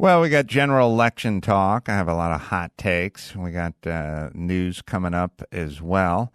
Well, we got general election talk. I have a lot of hot takes. We got news coming up as well.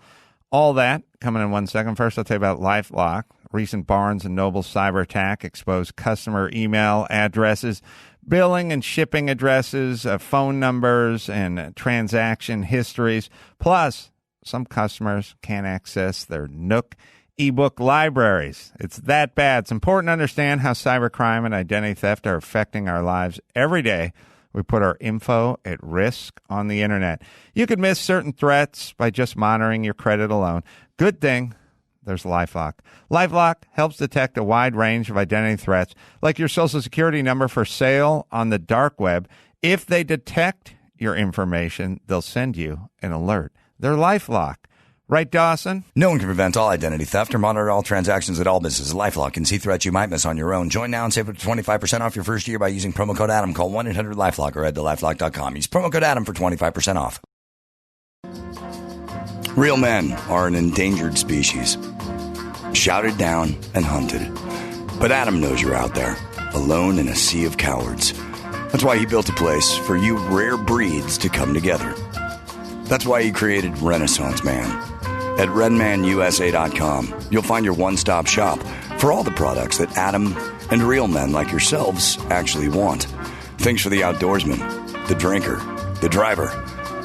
All that coming in 1 second. First, I'll tell you about Lifelock. Recent Barnes & Noble cyber attack exposed customer email addresses, billing and shipping addresses, phone numbers, and transaction histories. Plus, some customers can't access their Nook ebook libraries. It's that bad. It's important to understand how cybercrime and identity theft are affecting our lives every day. We put our info at risk on the internet. You could miss certain threats by just monitoring your credit alone. Good thing there's LifeLock. LifeLock helps detect a wide range of identity threats, like your social security number for sale on the dark web. If they detect your information, they'll send you an alert. They're LifeLock. Right, Dawson? No one can prevent all identity theft or monitor all transactions at all businesses. LifeLock can see threats you might miss on your own. Join now and save up to 25% off your first year by using promo code Adam. Call 1-800-LifeLock or head to lifelock.com. Use promo code Adam for 25% off. Real men are an endangered species, shouted down and hunted. But Adam knows you're out there, alone in a sea of cowards. That's why he built a place for you rare breeds to come together. That's why he created Renaissance Man. At redmanusa.com, you'll find your one-stop shop for all the products that Adam and real men like yourselves actually want. Things for the outdoorsman, the drinker, the driver,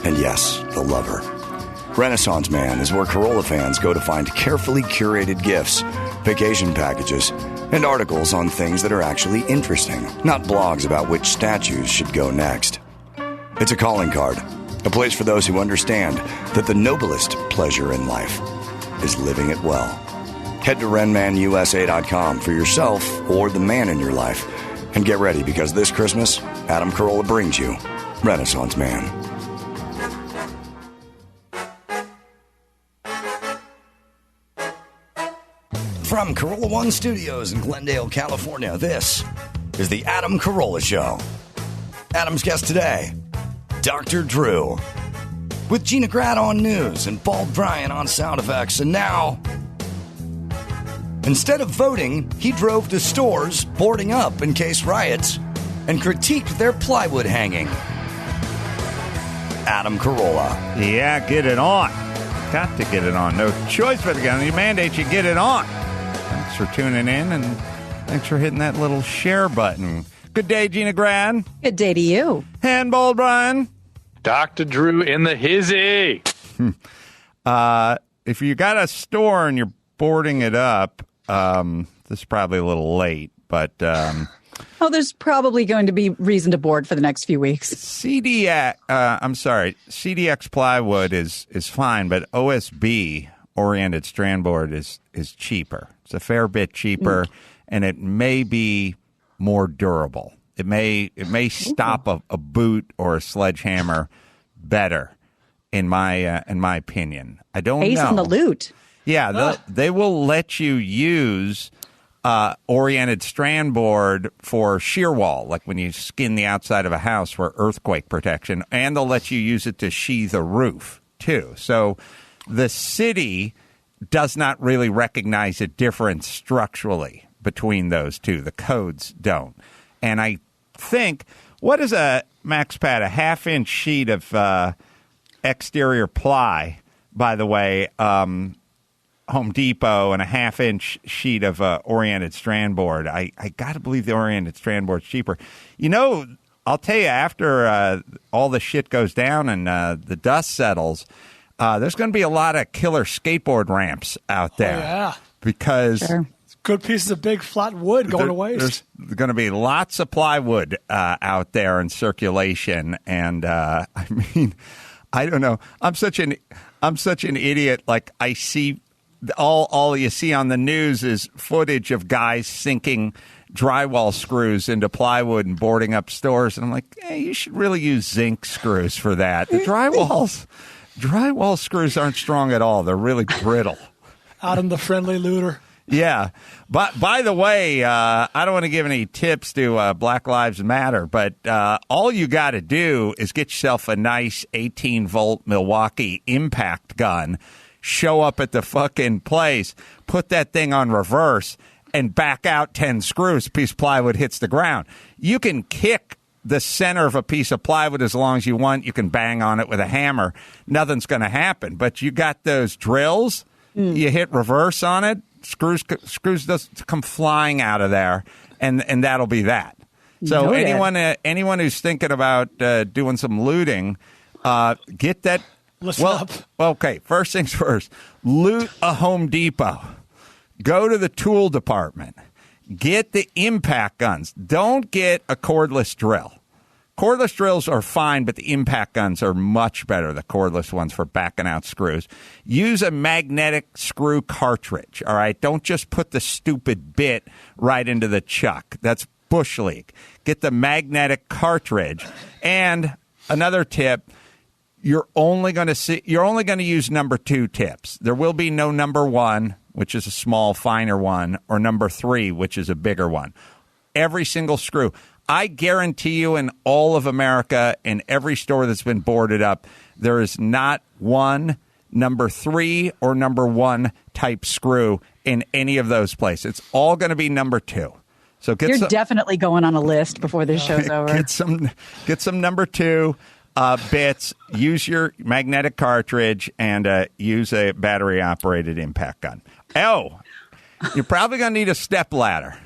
and yes, the lover. Renaissance Man is where Carolla fans go to find carefully curated gifts, vacation packages, and articles on things that are actually interesting, not blogs about which statues should go next. It's a calling card. A place for those who understand that the noblest pleasure in life is living it well. Head to renmanusa.com for yourself or the man in your life. And get ready, because this Christmas, Adam Carolla brings you Renaissance Man. From Carolla One Studios in Glendale, California, this is the Adam Carolla Show. Adam's guest today, Dr. Drew, with Gina Grad on news and Bryan on sound effects. And now, instead of voting, he drove to stores boarding up in case riots and critiqued their plywood hanging. Adam Carolla. Yeah, get it on. Got to get it on. No choice but to get on. You mandate you get it on. Thanks for tuning in, and thanks for hitting that little share button. Good day, Gina Grad. Good day to you. Handball, Bryan. Dr. Drew in the hizzy. If you got a store and you're boarding it up, this is probably a little late, but... there's probably going to be reason to board for the next few weeks. CDX plywood is fine, but OSB, oriented strand board, is cheaper. It's a fair bit cheaper, and it may be more durable. It may stop a boot or a sledgehammer better, in my opinion. I don't know. Ace on the loot. Yeah, they will let you use oriented strand board for shear wall, like when you skin the outside of a house for earthquake protection, and they'll let you use it to sheathe a roof too. So the city does not really recognize a difference structurally between those two. The codes don't. And I think, what is a MaxPad? A half-inch sheet of exterior ply, by the way, Home Depot, and a half-inch sheet of oriented strand board. I got to believe the oriented strand board's cheaper. You know, I'll tell you, after all the shit goes down and the dust settles, there's going to be a lot of killer skateboard ramps out there. Oh, yeah. Because... Sure. Good pieces of big flat wood going to waste. There's going to be lots of plywood out there in circulation, and I mean, I don't know. I'm such an idiot. Like, I see all you see on the news is footage of guys sinking drywall screws into plywood and boarding up stores, and I'm like, hey, you should really use zinc screws for that. The drywall screws aren't strong at all. They're really brittle. Adam the friendly looter. Yeah. But by the way, I don't want to give any tips to Black Lives Matter, but all you got to do is get yourself a nice 18-volt Milwaukee impact gun, show up at the fucking place, put that thing on reverse, and back out 10 screws. A piece of plywood hits the ground. You can kick the center of a piece of plywood as long as you want. You can bang on it with a hammer. Nothing's going to happen. But you got those drills. You hit reverse on it. Screws just come flying out of there, and that'll be that. So anyone who's thinking about doing some looting, get that. Listen up. Okay, first things first. Loot a Home Depot. Go to the tool department. Get the impact guns. Don't get a cordless drill. Cordless drills are fine, but the impact guns are much better, the cordless ones for backing out screws. Use a magnetic screw cartridge, all right? Don't just put the stupid bit right into the chuck. That's bush league. Get the magnetic cartridge. And another tip, you're only going to use number 2 tips. There will be no number 1, which is a small, finer one, or number 3, which is a bigger one. Every single screw. I guarantee you in all of America, in every store that's been boarded up, there is not one number 3 or number 1 type screw in any of those places. It's all going to be number 2. So you're definitely going on a list before this show's over. Get some number 2 bits. Use your magnetic cartridge and use a battery-operated impact gun. Oh, you're probably going to need a step ladder.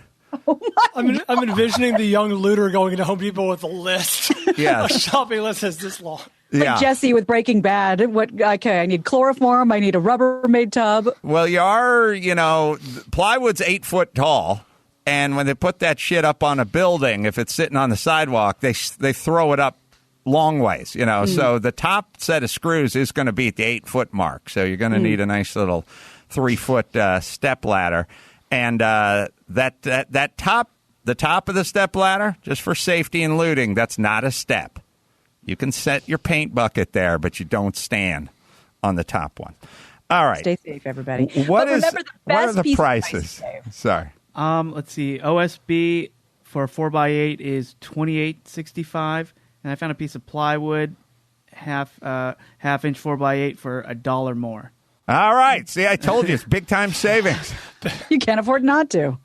Oh I'm envisioning the young looter going into Home Depot with a list. Yes. A shopping list is this long. Like Jesse with Breaking Bad. I need chloroform. I need a Rubbermaid tub. Well, plywood's 8 foot tall. And when they put that shit up on a building, if it's sitting on the sidewalk, they throw it up long ways, So the top set of screws is going to be at the 8 foot mark. So you're going to need a nice little 3 foot step ladder. And the top of the step ladder, just for safety and looting, that's not a step. You can set your paint bucket there, but you don't stand on the top one. All right. Stay safe, everybody. What are the prices? Sorry. Let's see. OSB for 4x8 is $28.65, and I found a piece of plywood, half inch 4x8 for $1 more. All right. See, I told you it's big time savings. You can't afford not to.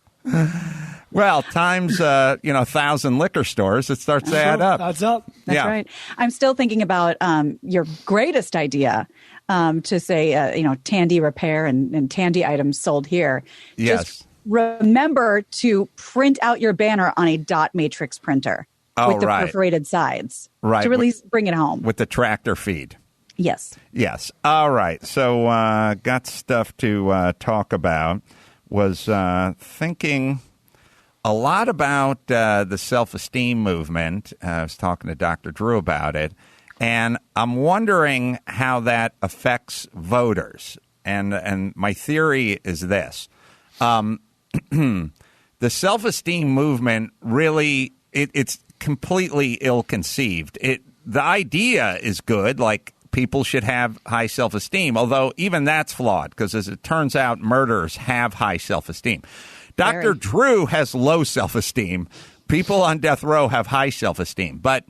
Well, times 1,000 liquor stores, it starts to add up. Adds up. That's right. I'm still thinking about your greatest idea to say, Tandy repair and Tandy items sold here. Yes. Just remember to print out your banner on a dot matrix printer with the perforated sides to really bring it home. With the tractor feed. Yes. Yes. All right. So got stuff to talk about. Was thinking a lot about the self-esteem movement. I was talking to Dr. Drew about it. And I'm wondering how that affects voters. And my theory is this. The self-esteem movement really, it's completely ill-conceived. The idea is good, like people should have high self-esteem, although even that's flawed because, as it turns out, murderers have high self-esteem. Dr. Drew has low self-esteem. People on death row have high self-esteem. But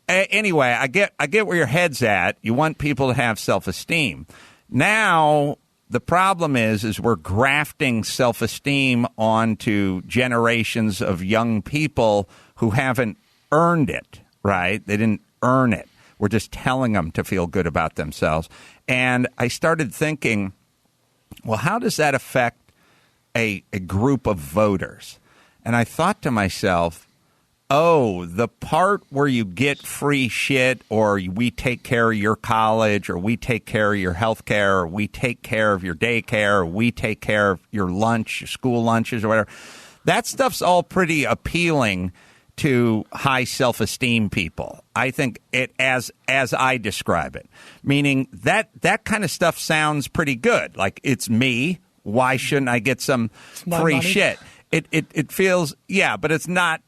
anyway, I get where your head's at. You want people to have self-esteem. Now, the problem is we're grafting self-esteem onto generations of young people who haven't earned it, right? They didn't earn it. We're just telling them to feel good about themselves. And I started thinking, well, how does that affect a group of voters? And I thought to myself, the part where you get free shit, or we take care of your college, or we take care of your health care, or we take care of your daycare, or we take care of your lunch, your school lunches, or whatever. That stuff's all pretty appealing to high self-esteem people. I think it as I describe it, meaning that kind of stuff sounds pretty good. Like, it's me. Why shouldn't I get some free shit? It feels, but it's not.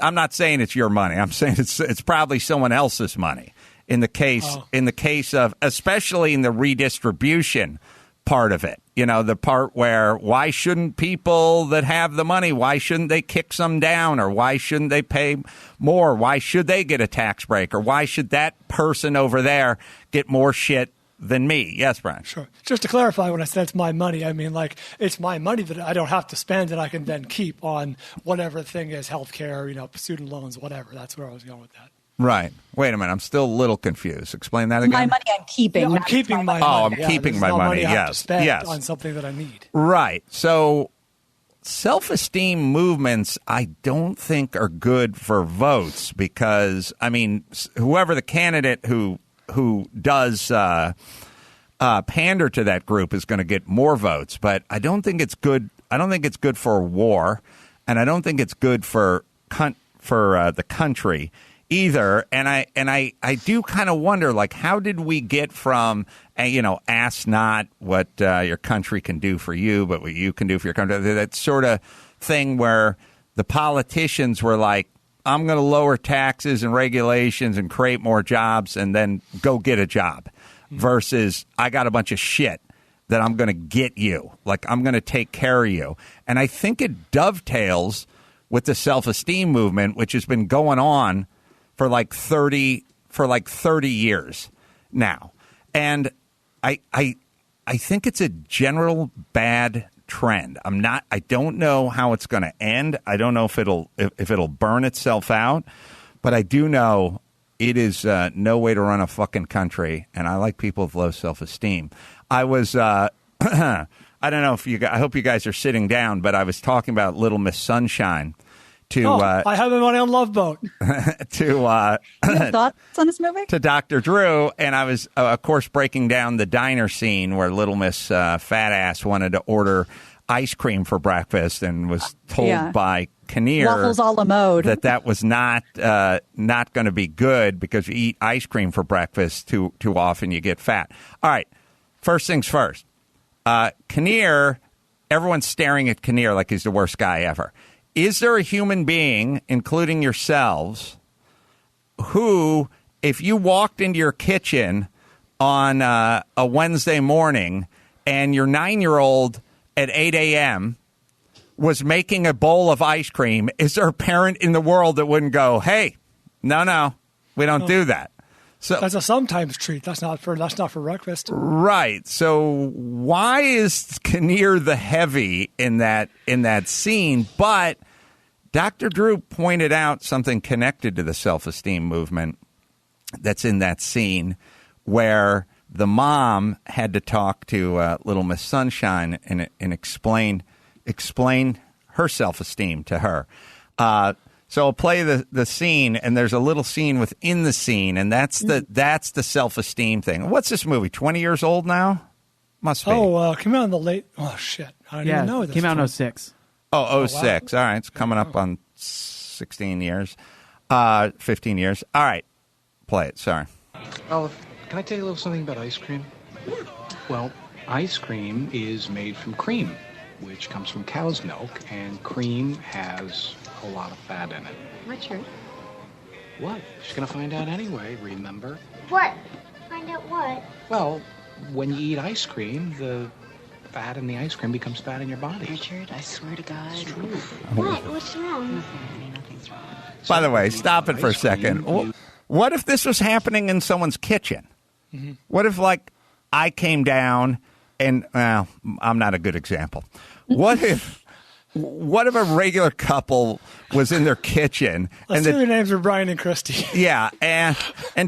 I'm not saying it's your money. I'm saying it's probably someone else's money. In the case of, especially in the redistribution part of it, the part where why shouldn't people that have the money, why shouldn't they kick some down, or why shouldn't they pay more? Why should they get a tax break, or why should that person over there get more shit than me. Yes, Bryan. Sure. Just to clarify, when I said it's my money, I mean like it's my money that I don't have to spend and I can then keep on whatever the thing is, healthcare, student loans, whatever. That's where I was going with that. Right. Wait a minute. I'm still a little confused. Explain that again. My money I'm keeping. Yeah, I'm keeping my money. Oh, I'm keeping my money. I have to Yes. spend Yes. on something that I need. Right. So self-esteem movements, I don't think are good for votes because, I mean, whoever the candidate who does pander to that group is going to get more votes. But I don't think it's good. I don't think it's good for war, and I don't think it's good for the country either. And I do kind of wonder, like, how did we get from, ask not what your country can do for you, but what you can do for your country, that sort of thing where the politicians were like, I'm going to lower taxes and regulations and create more jobs and then go get a job versus I got a bunch of shit that I'm going to get you. Like, I'm going to take care of you. And I think it dovetails with the self-esteem movement, which has been going on for like 30 years now. And I think it's a general bad trend. I don't know how it's going to end. I don't know if it'll burn itself out, but I do know it is no way to run a fucking country. And I like people with low self-esteem. I was I don't know if I hope you guys are sitting down, but I was talking about Little Miss Sunshine to I have him on Love Boat. You have thoughts on this movie? To Dr. Drew, and I was, of course, breaking down the diner scene where Little Miss Fat Ass wanted to order ice cream for breakfast and was told by Kinnear waffles a la mode that was not going to be good because you eat ice cream for breakfast too often, you get fat. All right, first things first. Kinnear, everyone's staring at Kinnear like he's the worst guy ever. Is there a human being, including yourselves, who, if you walked into your kitchen on a Wednesday morning and your 9-year-old at 8 a.m. was making a bowl of ice cream, is there a parent in the world that wouldn't go, hey, no, we don't do that? So that's a sometimes treat. That's not for breakfast. Right. So why is Kinnear the heavy in that scene? But Dr. Drew pointed out something connected to the self-esteem movement that's in that scene where the mom had to talk to Little Miss Sunshine and explain her self-esteem to her. So I'll play the scene, and there's a little scene within the scene, and that's the self-esteem thing. What's this movie? 20 years old now? Must be. Came out in the late. Oh shit! I don't even know this. Came out in 06. Oh, 06. Wow. All right, it's coming up on 16 years, 15 years. All right, play it. Sorry. Olive, can I tell you a little something about ice cream? Well, ice cream is made from cream, which comes from cow's milk, and cream has a lot of fat in it. Richard. What? She's gonna find out anyway, remember? What? Find out what? Well, when you eat ice cream, the fat in the ice cream becomes fat in your body. Richard, I swear to God. It's true. What? What's wrong? Nothing's wrong. By the way, stop it for a second. What if this was happening in someone's kitchen? Mm-hmm. What if, like, I came down and, well, I'm not a good example. What if a regular couple was in their kitchen? Let's say their names are Bryan and Christy. Yeah, and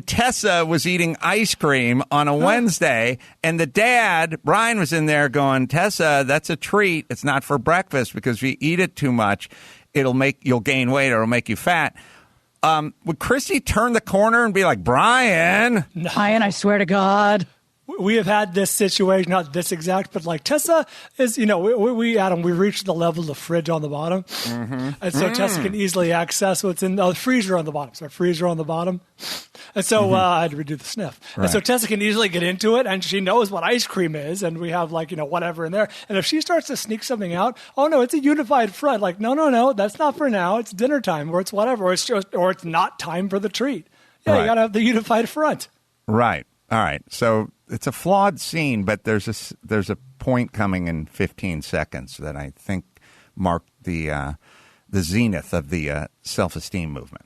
Tessa was eating ice cream on a Wednesday, and the dad, Bryan, was in there going, Tessa, that's a treat. It's not for breakfast because if you eat it too much, you'll gain weight or it'll make you fat. Would Christy turn the corner and be like, Bryan, I swear to God. We have had this situation, not this exact, but like Tessa is, we Adam, we reached the level of the fridge on the bottom. Mm-hmm. And so Tessa can easily access what's in the freezer on the bottom. So freezer on the bottom. And so I had to redo the sniff. Right. And so Tessa can easily get into it, and she knows what ice cream is, and we have whatever in there. And if she starts to sneak something out, oh no, it's a unified front. Like, no, that's not for now. It's dinner time, or it's whatever, or it's not time for the treat. Yeah, right. You got to have the unified front. Right. All right. So it's a flawed scene, but there's a point coming in 15 seconds that I think marked the zenith of the self-esteem movement.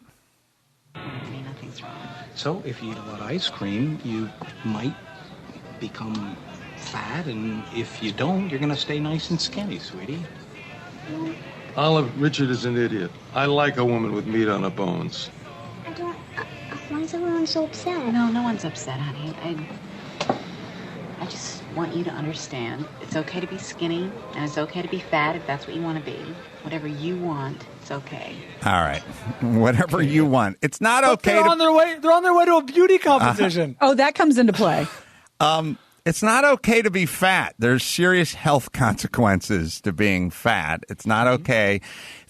So if you eat a lot of ice cream, you might become fat, and if you don't, you're going to stay nice and skinny, sweetie. Olive, Richard is an idiot. I like a woman with meat on her bones. I don't... why is everyone so upset? No one's upset, honey. I just want you to understand it's okay to be skinny, and it's okay to be fat if that's what you want to be. Whatever you want, it's okay. All right. Whatever you want. It's not okay They're on their way to a beauty competition. Oh, that comes into play. It's not okay to be fat. There's serious health consequences to being fat. It's not okay.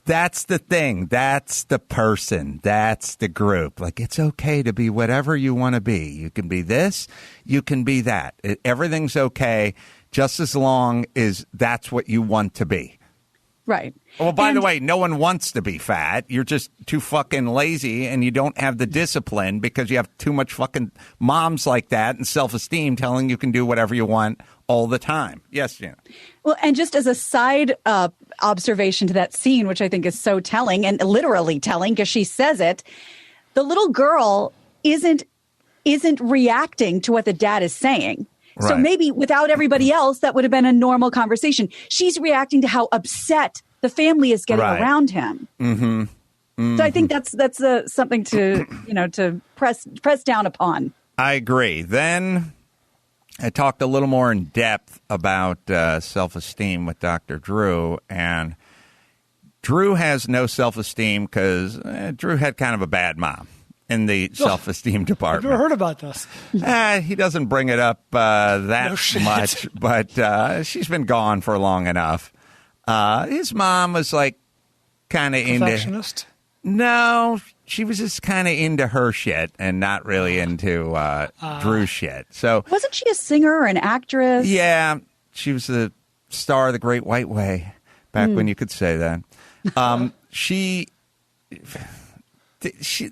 That's the thing. That's the person. That's the group. Like, it's okay to be whatever you want to be. You can be this. You can be that. Everything's okay just as long as that's what you want to be. Right. Well, by the way, no one wants to be fat. You're just too fucking lazy, and you don't have the discipline because you have too much fucking moms like that and self-esteem telling you can do whatever you want all the time. Yes, Gina. Well, and just as a side observation to that scene, which I think is so telling and literally telling because she says it, the little girl isn't reacting to what the dad is saying. Right. So maybe without everybody else, that would have been a normal conversation. She's reacting to how upset the family is getting around him. Mm-hmm. Mm-hmm. So I think that's something to to press down upon. I agree. Then I talked a little more in depth about self-esteem with Dr. Drew, and Drew has no self-esteem because Drew had kind of a bad mom in the self-esteem department. I've never heard about this. He doesn't bring it up that much, but she's been gone for long enough. His mom was like kind of into... Perfectionist? No, she was just kind of into her shit and not really into Drew's shit. So wasn't she a singer or an actress? Yeah, she was the star of The Great White Way back when you could say that.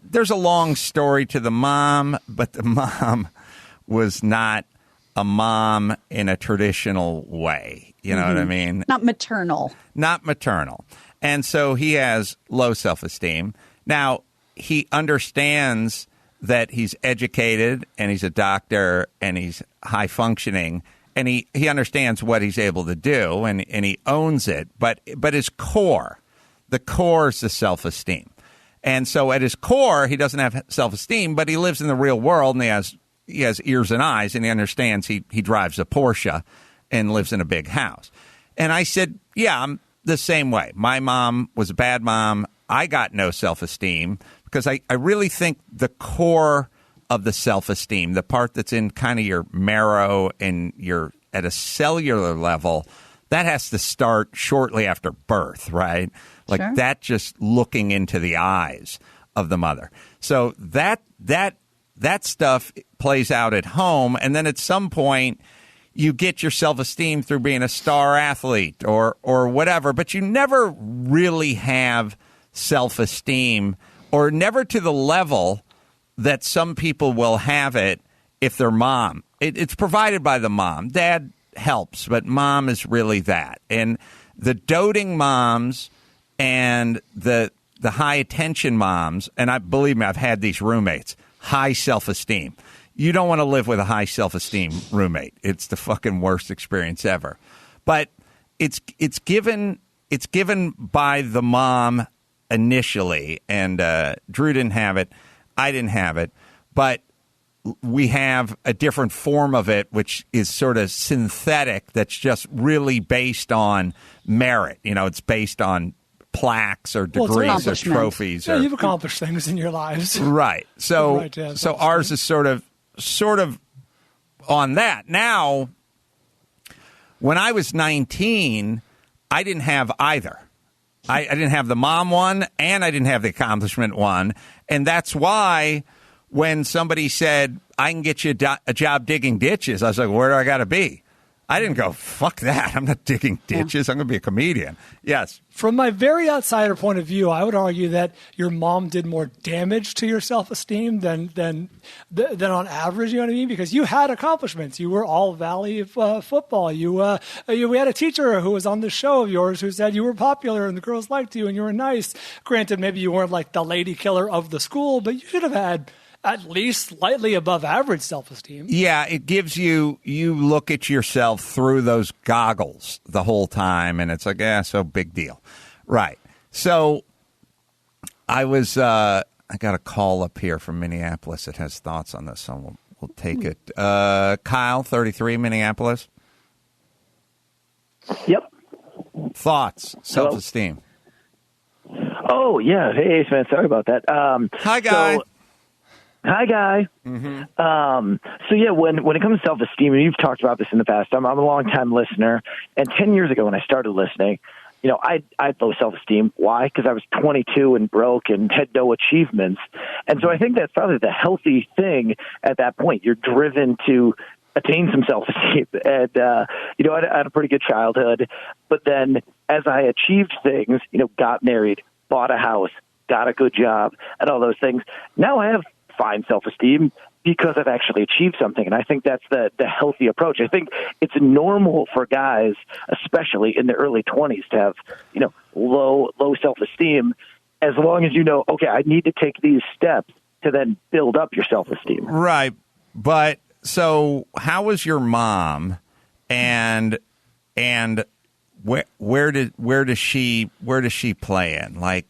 There's a long story to the mom, but the mom was not a mom in a traditional way. You know what I mean? Not maternal. Not maternal. And so he has low self-esteem. Now, he understands that he's educated and he's a doctor and he's high functioning, and he understands what he's able to do and he owns it. But his core, the core is the self-esteem. And so at his core, he doesn't have self-esteem, but he lives in the real world and he has ears and eyes, and he understands he drives a Porsche and lives in a big house. And I said, yeah, I'm the same way. My mom was a bad mom. I got no self-esteem because I really think the core of the self-esteem, the part that's in kind of your marrow and you're at a cellular level, that has to start shortly after birth, right? Like that just looking into the eyes of the mother. So that stuff plays out at home. And then at some point, you get your self-esteem through being a star athlete or whatever, but you never really have self-esteem, or never to the level that some people will have it if they're mom. It's provided by the mom. Dad helps, but mom is really that. And the doting moms and the high attention moms, and believe me, I've had these roommates, high self-esteem. You don't want to live with a high self-esteem roommate. It's the fucking worst experience ever. But it's given by the mom initially, and Drew didn't have it. I didn't have it. But we have a different form of it, which is sort of synthetic, that's just really based on merit. You know, it's based on plaques or degrees or trophies. Yeah, you've accomplished things in your lives. Right. So ours is sort of on that. Now, when I was 19, I didn't have either. I didn't have the mom one, and I didn't have the accomplishment one. And that's why when somebody said, I can get you a job digging ditches, I was like, where do I got to be? I didn't go, fuck that. I'm not digging ditches. I'm going to be a comedian. Yes. From my very outsider point of view, I would argue that your mom did more damage to your self-esteem than on average, you know what I mean? Because you had accomplishments. You were all Valley football. We had a teacher who was on the show of yours who said you were popular and the girls liked you and you were nice. Granted, maybe you weren't like the lady killer of the school, but you should have had at least slightly above average self-esteem. Yeah, it gives you look at yourself through those goggles the whole time, and it's like, so big deal. Right. So I got a call up here from Minneapolis that has thoughts on this, so we'll take it. Kyle, 33, Minneapolis. Yep. Thoughts, self-esteem. Oh, yeah. Hey, Ace, man. Sorry about that. Hi, Guy. Hi, Guy. Mm-hmm. So, yeah, when it comes to self-esteem, and you've talked about this in the past, I'm a long-time listener, and 10 years ago when I started listening, I had low self-esteem. Why? Because I was 22 and broke and had no achievements. And so I think that's probably the healthy thing at that point. You're driven to attain some self-esteem. And, I had a pretty good childhood. But then as I achieved things, got married, bought a house, got a good job, and all those things, now I have fine self-esteem because I've actually achieved something. And I think that's the healthy approach. I think it's normal for guys, especially in the early 20s, to have, low self-esteem, as long as okay, I need to take these steps to then build up your self-esteem. Right. But so how was your mom, and where does she play in? Like,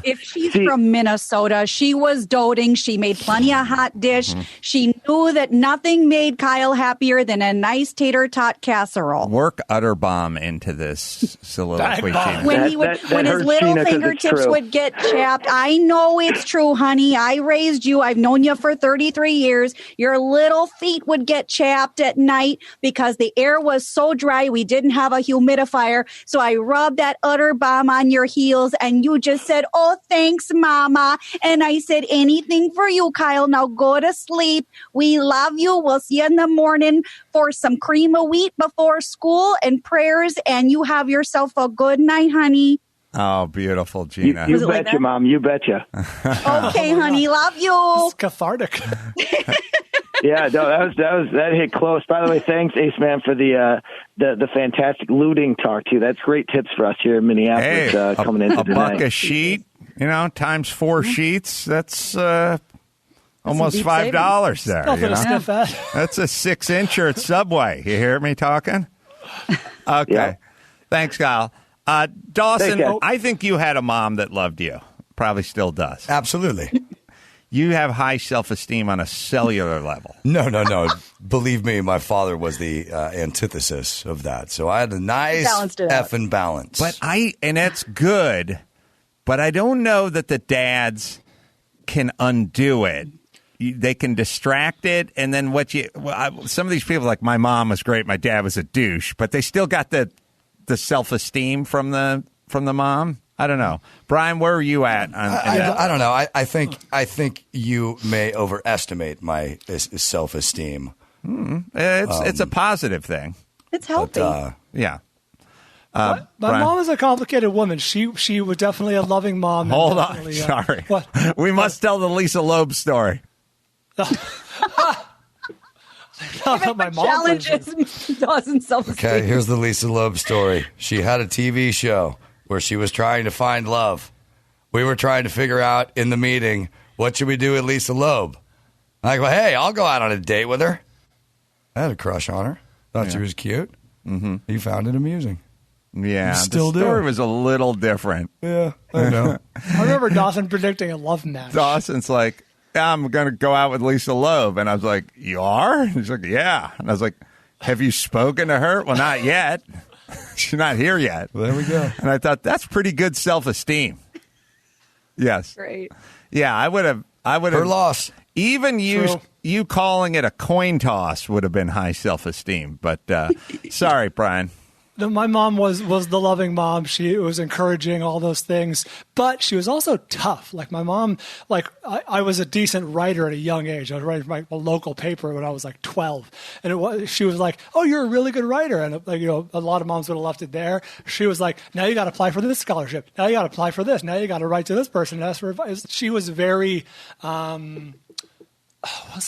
if she's from Minnesota, she was doting. She made plenty of hot dish. Mm-hmm. She knew that nothing made Kyle happier than a nice tater tot casserole. Work utter bomb into this soliloquy. When his little fingertips would get chapped. I know it's true, honey. I raised you. I've known you for 33 years. Your little feet would get chapped at night because the air was so dry. We didn't have a humidifier. So I rubbed that utter bomb on your heels, and you just said, "Oh, thanks, Mama." And I said, "Anything for you, Kyle. Now go to sleep. We love you. We'll see you in the morning for some cream of wheat before school and prayers, and you have yourself a good night, honey." Oh, beautiff Gina. You betcha, Mom. You betcha. Okay, honey. Love you. It's cathartic. Yeah, no, that hit close. By the way, thanks, Ace Man, for the fantastic looting talk too. That's great tips for us here in Minneapolis coming into tonight. $1 a sheet, times 4 sheets. That's almost $5 there. Nothing to sniff at. That's a 6-incher at Subway. You hear me talking? Okay, yeah. Thanks, Kyle. Dawson, Thanks, I think you had a mom that loved you. Probably still does. Absolutely. You have high self-esteem on a cellular level. No. Believe me, my father was the antithesis of that. So I had a nice effing balance. And that's good, but I don't know that the dads can undo it. They can distract it, and then some of these people, like my mom was great, my dad was a douche, but they still got the self-esteem from the mom. I don't know. Bryan, where are you at? I don't know. I think you may overestimate my self-esteem. It's a positive thing. It's healthy. Yeah. My mom is a complicated woman. She was definitely a loving mom. Hold on. Sorry. What? We must tell the Lisa Loeb story. My challenges doesn't self-esteem. Okay, here's the Lisa Loeb story. She had a TV show where she was trying to find love. We were trying to figure out in the meeting, what should we do with Lisa Loeb? I go, hey, I'll go out on a date with her. I had a crush on her. Thought she was cute. Mm-hmm. He found it amusing. Yeah, still the story was a little different. Yeah, I know. I remember Dawson predicting a love match. Dawson's like, I'm going to go out with Lisa Loeb. And I was like, you are? He's like, yeah. And I was like, have you spoken to her? Well, not yet. She's not here yet. Well, there we go. And I thought, that's pretty good self-esteem. Yes. Great. Yeah, I would have. Her loss. Even you calling it a coin toss would have been high self-esteem. But sorry, Bryan. My mom was the loving mom. She was encouraging, all those things, but she was also tough. Like my mom, I was a decent writer at a young age. I was writing for my local paper when I was 12, and she was like, "Oh, you're a really good writer." And a lot of moms would have left it there. She was like, "Now you got to apply for this scholarship. Now you got to apply for this. Now you got to write to this person and ask for advice." She was very, what's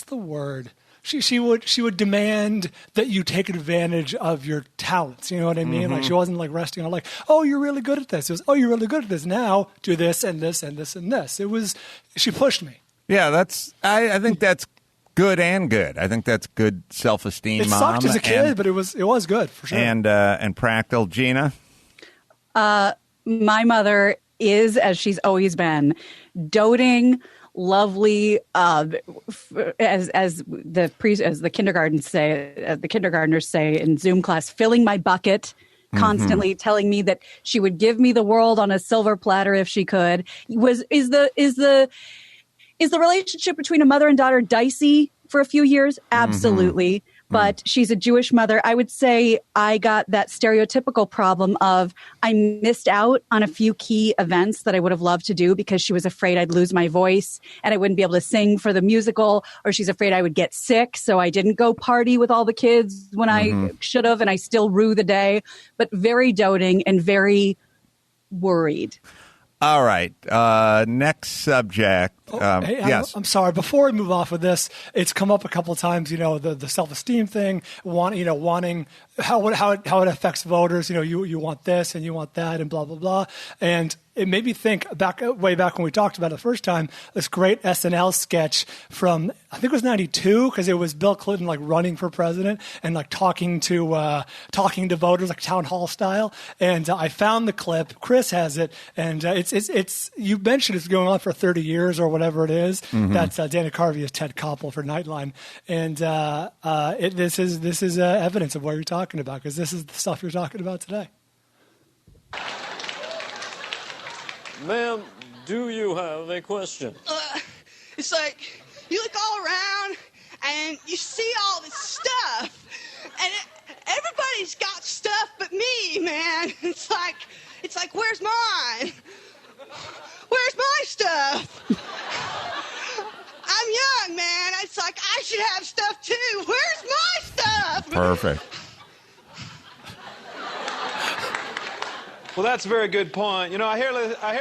the word? She would demand that you take advantage of your talents. You know what I mean? Mm-hmm. She wasn't resting on oh, you're really good at this. It was, oh, you're really good at this. Now do this and this and this and this. She pushed me. Yeah, I think that's good and good. I think that's good self-esteem. It sucked as a kid, but it was good for sure. And practical. Gina? My mother is, as she's always been, doting, lovely, as the kindergartners say in Zoom class, filling my bucket constantly, telling me that she would give me the world on a silver platter if she could. Is the relationship between a mother and daughter dicey for a few years? Absolutely. But she's a Jewish mother. I would say I got that stereotypical problem of I missed out on a few key events that I would have loved to do because she was afraid I'd lose my voice and I wouldn't be able to sing for the musical, or she's afraid I would get sick. So I didn't go party with all the kids when I should have, and I still rue the day. But very doting and very worried. All right. Next subject. Hey, yes. I'm sorry. Before we move off of this, it's come up a couple of times. The self-esteem thing, wanting how it affects voters. You want this and you want that and blah blah blah. And it made me think way back when we talked about it the first time. This great SNL sketch from I think it was '92 because it was Bill Clinton running for president and talking to voters town hall style. And I found the clip. Chris has it, and it's you mentioned it's going on for 30 years or whatever it is. That's Dana Carvey as Ted Koppel for Nightline, and this is evidence of what you're talking about because this is the stuff you're talking about today. Ma'am, do you have a question? It's like you look all around and you see all this stuff, and everybody's got stuff but me, man. It's like where's mine? Where's my stuff? I'm young, man. It's like I should have stuff too. Where's my stuff? Perfect. Well, that's a very good point. I hear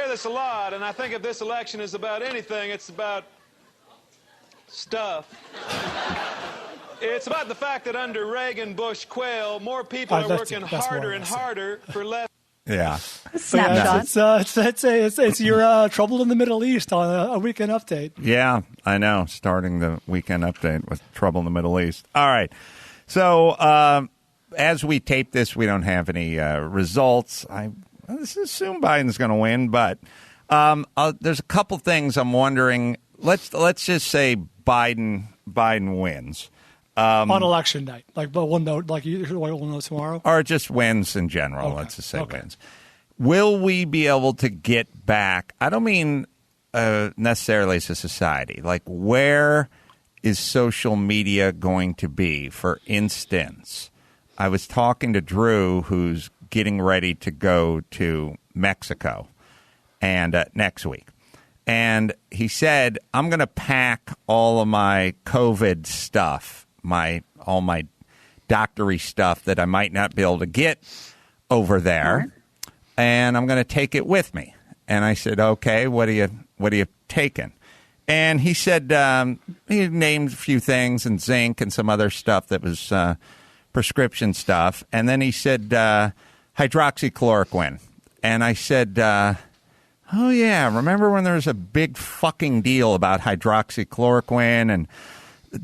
this a lot, and I think if this election is about anything, it's about stuff. It's about the fact that under Reagan, Bush, Quayle, more people are working harder and harder for less. Yeah. Snapshot. It's your trouble in the Middle East on a weekend update. Yeah, I know. Starting the weekend update with trouble in the Middle East. All right. So as we tape this, we don't have any results. I assume Biden's going to win, but there's a couple things I'm wondering. Let's just say Biden wins. On election night, but we'll know, we'll know tomorrow, or just wins in general. Okay. Let's just say wins. Will we be able to get back? I don't mean necessarily as a society. Where is social media going to be? For instance, I was talking to Drew, who's getting ready to go to Mexico, and next week. And he said, I'm going to pack all of my COVID stuff, all my doctory stuff that I might not be able to get over there, and I'm going to take it with me. And I said, okay, what are you taking? And he said he named a few things and zinc and some other stuff that was prescription stuff. And then he said hydroxychloroquine. And I said, oh, yeah, remember when there was a big fucking deal about hydroxychloroquine and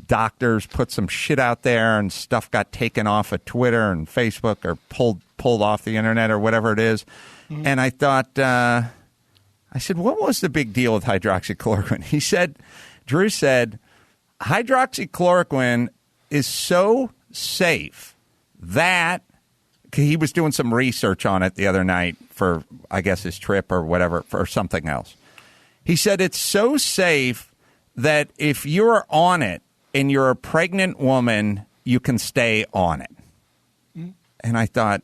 doctors put some shit out there and stuff got taken off of Twitter and Facebook or pulled off the internet or whatever it is. Mm-hmm. And I thought, I said, what was the big deal with hydroxychloroquine? Drew said, hydroxychloroquine is so safe that he was doing some research on it the other night for, I guess, his trip or whatever, for something else. He said it's so safe that if you're on it, and you're a pregnant woman, you can stay on it. Mm-hmm. And I thought,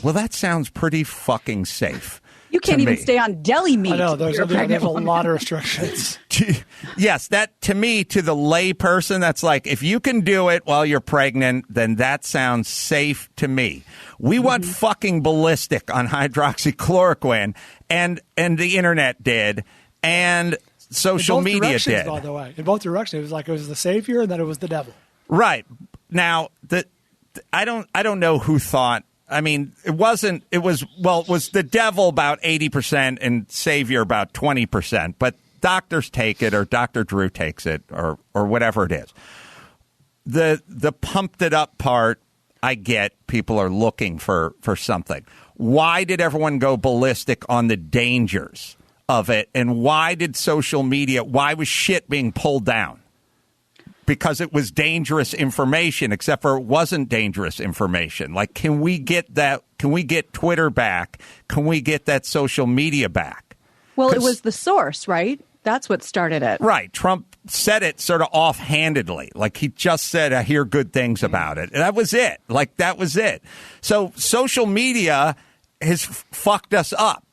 well, that sounds pretty fucking safe. You can't even stay on deli meat. I know, there's a lot of restrictions. Yes, that to me, to the lay person, that's if you can do it while you're pregnant, then that sounds safe to me. We went fucking ballistic on hydroxychloroquine, and the internet did, and social media did. By the way, in both directions, it was the savior and then it was the devil. Right now, I don't know who thought. I mean, it was the devil about 80% and savior about 20%. But doctors take it, or Dr. Drew takes it, or whatever it is. The pumped it up part, I get. People are looking for something. Why did everyone go ballistic on the dangers of it? And why did social media, why was shit being pulled down? Because it was dangerous information, except for it wasn't dangerous information. Like, can we get that? Can we get Twitter back? Can we get that social media back? Well, it was the source, right? That's what started it. Right. Trump said it sort of offhandedly. Like, he just said, I hear good things about it. And that was it. Like, that was it. So social media has fucked us up.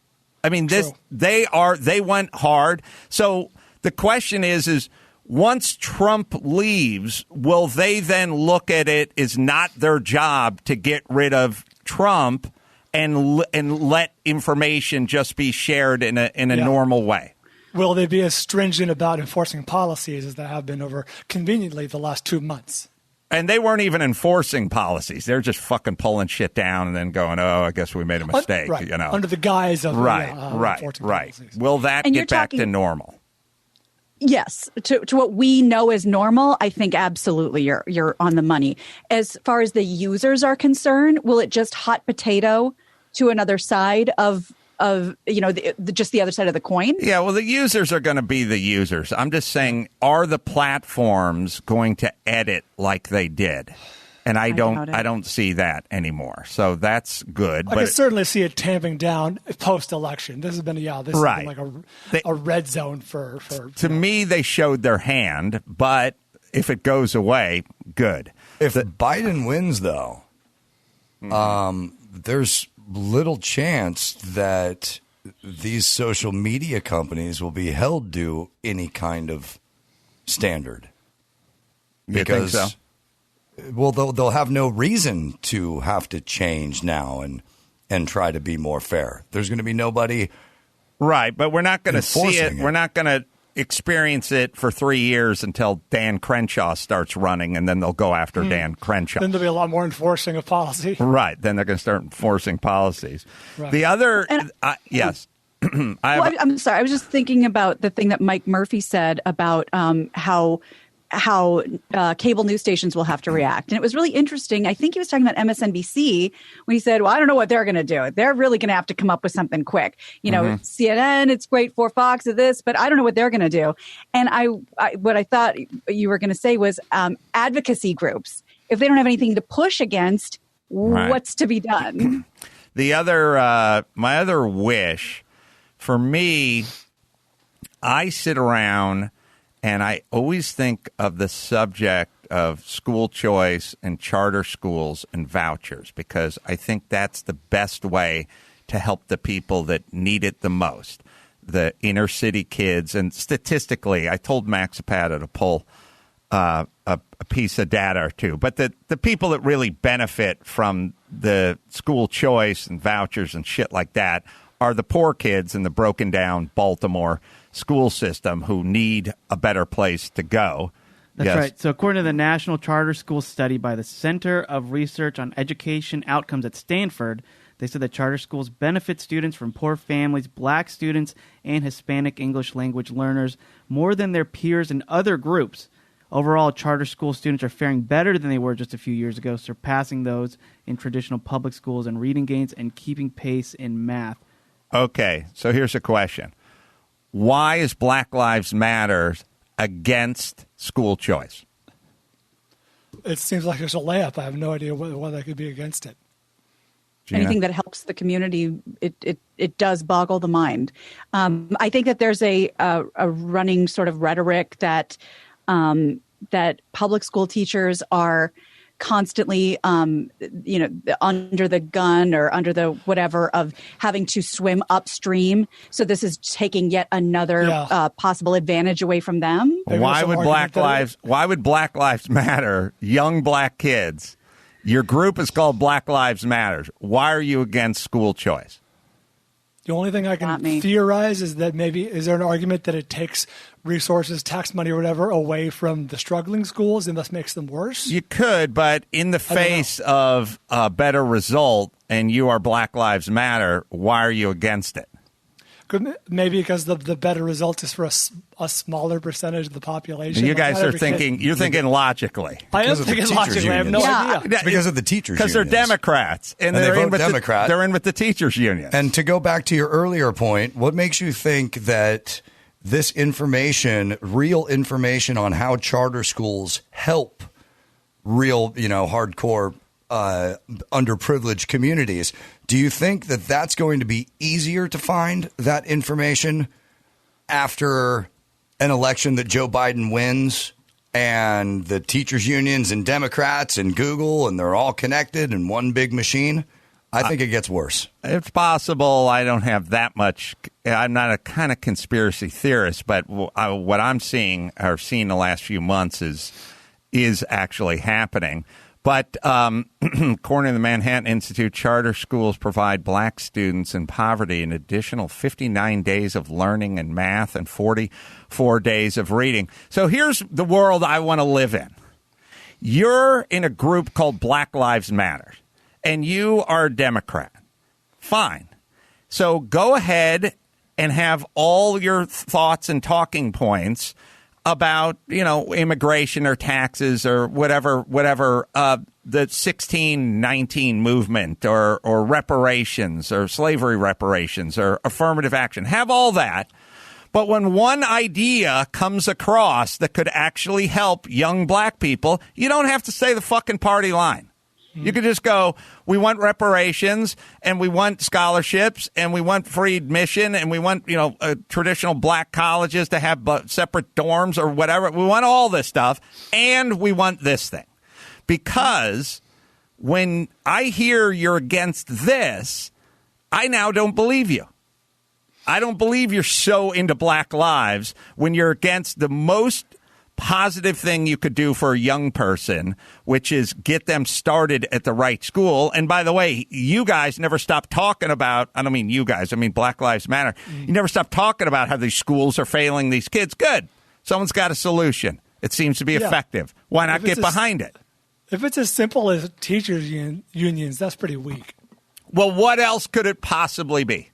I mean, they went hard. So the question is once Trump leaves, will they then look at it as not their job to get rid of Trump and let information just be shared in a normal way? Will they be as stringent about enforcing policies as they have been over conveniently the last 2 months? And they weren't even enforcing policies. They're just fucking pulling shit down and then going, oh, I guess we made a mistake. Right. You know, under the guise of enforcing policies. Will that get back to normal? Yes, to what we know as normal, I think absolutely you're on the money. As far as the users are concerned, will it just hot potato to another side of just the other side of the coin? Yeah, well, the users are going to be the users. I'm just saying, are the platforms going to edit like they did? And I don't see that anymore. So that's good. I can certainly see it tamping down post-election. This has been has been like a red zone for to me, they showed their hand, but if it goes away, good. If Biden wins, though, there's little chance that these social media companies will be held to any kind of standard. You think so? Well, they'll have no reason to have to change now and try to be more fair. There's going to be nobody. Right, but we're not going to see it. We're not going to experience it for 3 years until Dan Crenshaw starts running, and then they'll go after Dan Crenshaw. Then there'll be a lot more enforcing of policy. Right, then they're going to start enforcing policies. Right. The other, yes. I'm sorry. I was just thinking about the thing that Mike Murphy said about how cable news stations will have to react. And it was really interesting. I think he was talking about MSNBC when he said, well, I don't know what they're going to do. They're really going to have to come up with something quick. CNN, it's great for Fox of this, but I don't know what they're going to do. And what I thought you were going to say was advocacy groups. If they don't have anything to push against, what's to be done? The other, my other wish for me, I sit around and I always think of the subject of school choice and charter schools and vouchers, because I think that's the best way to help the people that need it the most, the inner city kids. And statistically, I told Max Zapata to pull a piece of data or two, but the people that really benefit from the school choice and vouchers and shit like that are the poor kids in the broken down Baltimore school system who need a better place to go. That's right. So according to the National Charter School Study by the Center of Research on Education Outcomes at Stanford, they said that charter schools benefit students from poor families, black students, and Hispanic English language learners more than their peers in other groups. Overall, charter school students are faring better than they were just a few years ago, surpassing those in traditional public schools in reading gains and keeping pace in math. Okay, so here's a question. Why is Black Lives Matter against school choice? It seems like there's a layup. I have no idea why they could be against it. Gina? Anything that helps the community, it does boggle the mind. I think that there's a running sort of rhetoric that public school teachers are constantly, under the gun or under the whatever of having to swim upstream. So this is taking yet another possible advantage away from them. Why would Black Lives Matter? Young black kids. Your group is called Black Lives Matter. Why are you against school choice? The only thing I can theorize is that maybe is there an argument that it takes resources, tax money or whatever, away from the struggling schools and thus makes them worse? You could, but in the face of a better result and you are Black Lives Matter, why are you against it? maybe because the better result is for a smaller percentage of the population. You guys are thinking. You're thinking logically. I am thinking logically. I have no idea. It's because of the teachers' because unions. they're Democrats and they they're vote in with Democrat. they're in with the teachers' union. And to go back to your earlier point, what makes you think that this information, real information on how charter schools help real, hardcore underprivileged communities, do you think that that's going to be easier to find that information after an election that Joe Biden wins and the teachers unions and Democrats and Google and they're all connected in one big machine? I think it gets worse. It's possible. I don't have that much. I'm not a kind of conspiracy theorist, but what I'm seeing or seen the last few months is actually happening. But according to the Manhattan Institute, charter schools provide black students in poverty an additional 59 days of learning and math and 44 days of reading. So here's the world I want to live in. You're in a group called Black Lives Matter, and you are a Democrat. Fine. So go ahead and have all your thoughts and talking points about, immigration or taxes or whatever, the 1619 movement or reparations or slavery reparations or affirmative action. Have all that. But when one idea comes across that could actually help young black people, you don't have to say the fucking party line. You could just go, we want reparations and we want scholarships and we want free admission and we want, traditional black colleges to have separate dorms or whatever. We want all this stuff and we want this thing. Because when I hear you're against this, I now don't believe you. I don't believe you're so into black lives when you're against the most positive thing you could do for a young person, which is get them started at the right school. And by the way, you guys never stop talking about, I don't mean you guys, I mean Black Lives Matter. You never stop talking about how these schools are failing these kids. Good. Someone's got a solution. It seems to be effective. Why not get behind it? If it's as simple as teachers unions, that's pretty weak. Well, what else could it possibly be?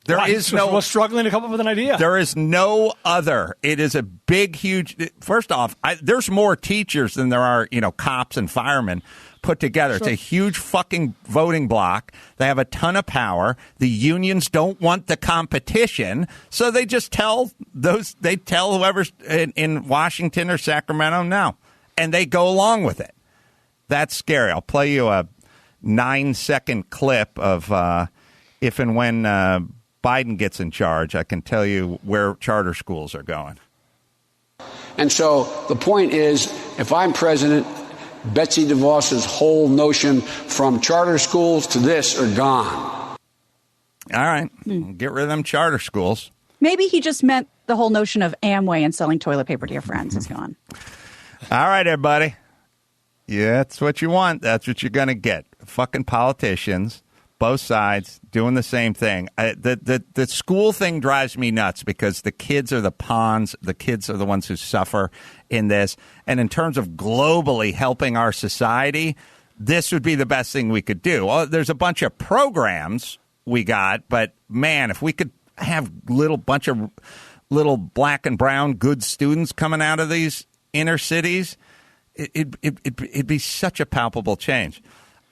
We're struggling to come up with an idea. There is no other. It is a big, huge. First off, there's more teachers than there are, cops and firemen put together. Sure. It's a huge fucking voting block. They have a ton of power. The unions don't want the competition, so they just tell whoever's in Washington or Sacramento no, and they go along with it. That's scary. I'll play you a 9-second clip of if and when Biden gets in charge, I can tell you where charter schools are going. And so the point is, if I'm president, Betsy DeVos's whole notion from charter schools to this are gone. All right. Get rid of them charter schools. Maybe he just meant the whole notion of Amway and selling toilet paper to your friends is gone. All right, everybody. Yeah, that's what you want. That's what you're going to get. Fucking politicians. Both sides doing the same thing. The school thing drives me nuts because the kids are the pawns. The kids are the ones who suffer in this. And in terms of globally helping our society, this would be the best thing we could do. Well, there's a bunch of programs we got, but man, if we could have bunch of little black and brown good students coming out of these inner cities, it'd be such a palpable change.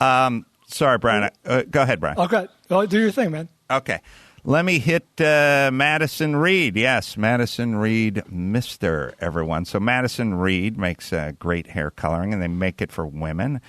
Sorry, Brian. Go ahead, Brian. Okay. Well, do your thing, man. Okay. Let me hit Madison Reed. Yes, Madison Reed, Mr. Everyone. So Madison Reed makes great hair coloring, and they make it for women,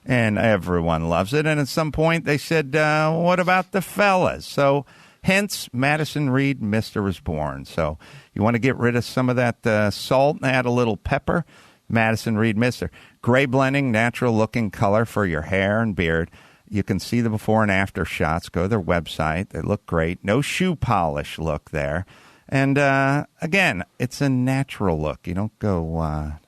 and everyone loves it. And at some point, they said, what about the fellas? So hence, Madison Reed, Mr. was born. So you want to get rid of some of that salt and add a little pepper? Madison Reed, Mr. Gray blending, natural-looking color for your hair and beard. You can see the before and after shots. Go to their website. They look great. No shoe polish look there. And, again, it's a natural look. You don't go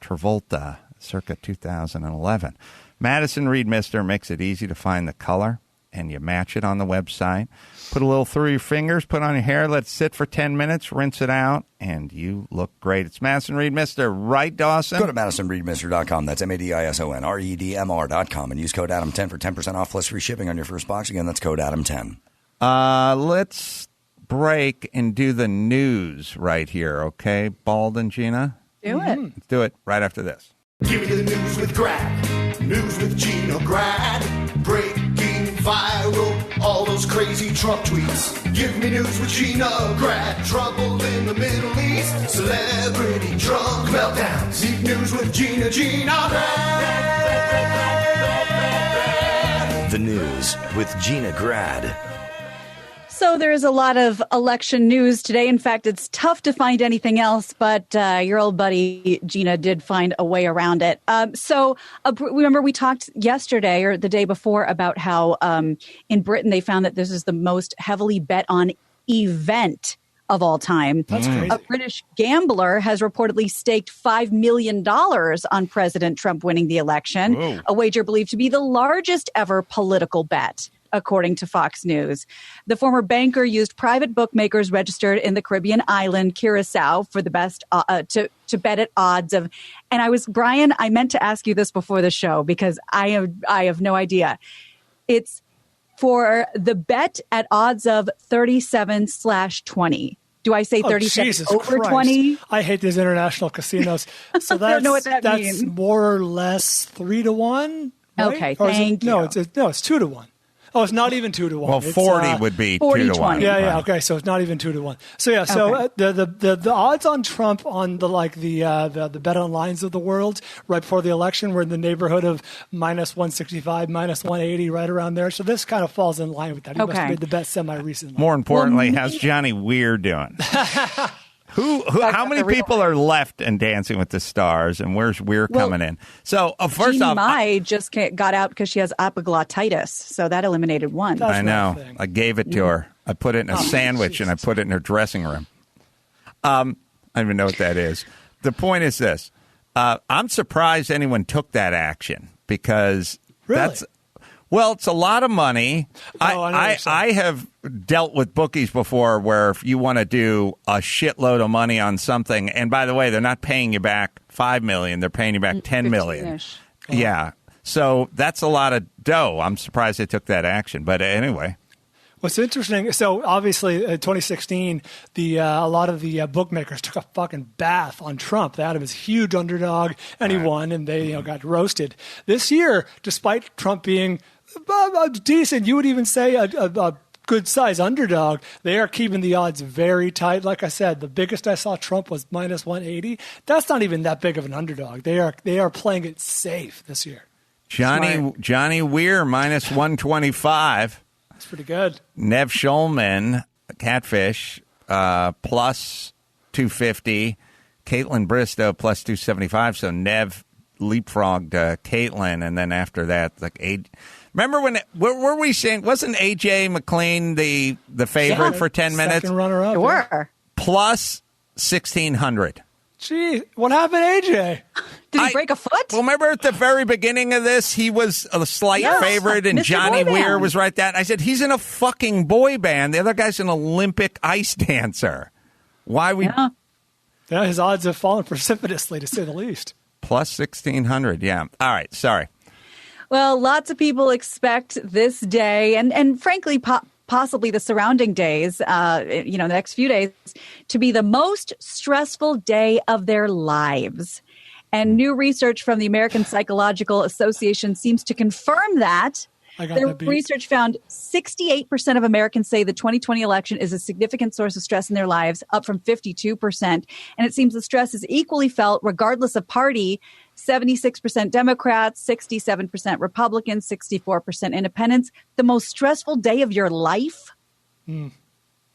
Travolta circa 2011. Madison Reed Mister makes it easy to find the color, and you match it on the website. Put a little through your fingers, put on your hair, let it sit for 10 minutes, rinse it out, and you look great. It's Madison Reed Mister, right, Dawson? Go to MadisonReedMister.com. That's MadisonReedMR.com and use code Adam10 for 10% off plus free shipping on your first box. Again, that's code Adam10. Let's break and do the news right here, okay? Bald and Gina? Do it. Let's do it right after this. Give me the news with Grad. News with Gina Grad. Breaking viral, all those crazy Trump tweets. Give me news with Gina Grad. Trouble in the Middle East. Celebrity drunk meltdowns. Deep news with Gina Grad. The news with Gina Grad. So there's a lot of election news today. In fact, it's tough to find anything else, but your old buddy Gina did find a way around it. Remember we talked yesterday or the day before about how in Britain they found that this is the most heavily bet on event of all time. That's crazy. A British gambler has reportedly staked $5 million on President Trump winning the election, Whoa. a wager believed to be the largest ever political bet, according to Fox News. The former banker used private bookmakers registered in the Caribbean island, Curacao, for the best to bet at odds of. And Bryan, I meant to ask you this before the show because I have no idea. It's for the bet at odds of 37/20. Do I say 37 Jesus over Christ. 20? I hate these international casinos. So I don't know what that that's means. more or less 3-1. Right? Okay, Or is thank no, you. It's 2-1. Oh, it's not even 2-1. Well, It's, 40 would be 40, 2-1. Yeah. Okay, so it's not even 2-1. So yeah, the odds on Trump on the bet on lines of the world right before the election were in the neighborhood of -165, -180, right around there. So this kind of falls in line with that. He must have made the bet semi-recently. More importantly, how's Johnny Weir doing? How many people are left in Dancing with the Stars, and where's Weir coming in? So first Jeannie off, Mai just got out because she has epiglottitis, so that eliminated one. I know. I gave it to her. I put it in a sandwich and I put it in her dressing room. I don't even know what that is. The point is this. I'm surprised anyone took that action because it's a lot of money. I have dealt with bookies before where if you want to do a shitload of money on something, and by the way, they're not paying you back $5 million, they're paying you back $10 million. Yeah. So that's a lot of dough. I'm surprised they took that action. But anyway. What's interesting, so obviously in 2016, a lot of the bookmakers took a fucking bath on Trump. They had him as huge underdog, and he won, and they got roasted. This year, despite Trump being decent, you would even say a good-sized underdog, they are keeping the odds very tight. Like I said, the biggest I saw Trump was -180. That's not even that big of an underdog. They are playing it safe this year. Johnny Weir -125. That's pretty good. Nev Schulman, Catfish, plus 250. Caitlin Bristow, plus 275. So Nev leapfrogged Caitlin, and then after that, remember when? What were we saying? Wasn't AJ McLean the favorite for 10 minutes? Second runner-up. Sure. Plus 1,600. Gee, what happened, AJ? Did he break a foot? Well, remember at the very beginning of this, he was a slight favorite, and Mr. Johnny Boy Weir Band. was right there. And I said, he's in a fucking boy band. The other guy's an Olympic ice dancer. Why we? Yeah, his odds have fallen precipitously, to say the least. Plus 1,600, yeah. All right, sorry. Well, lots of people expect this day and frankly, possibly the surrounding days, the next few days, to be the most stressful day of their lives. And new research from the American Psychological Association seems to confirm that. Their research found 68% of Americans say the 2020 election is a significant source of stress in their lives, up from 52%. And it seems the stress is equally felt regardless of party. 76% Democrats, 67% Republicans, 64% Independents. The most stressful day of your life? Yeah,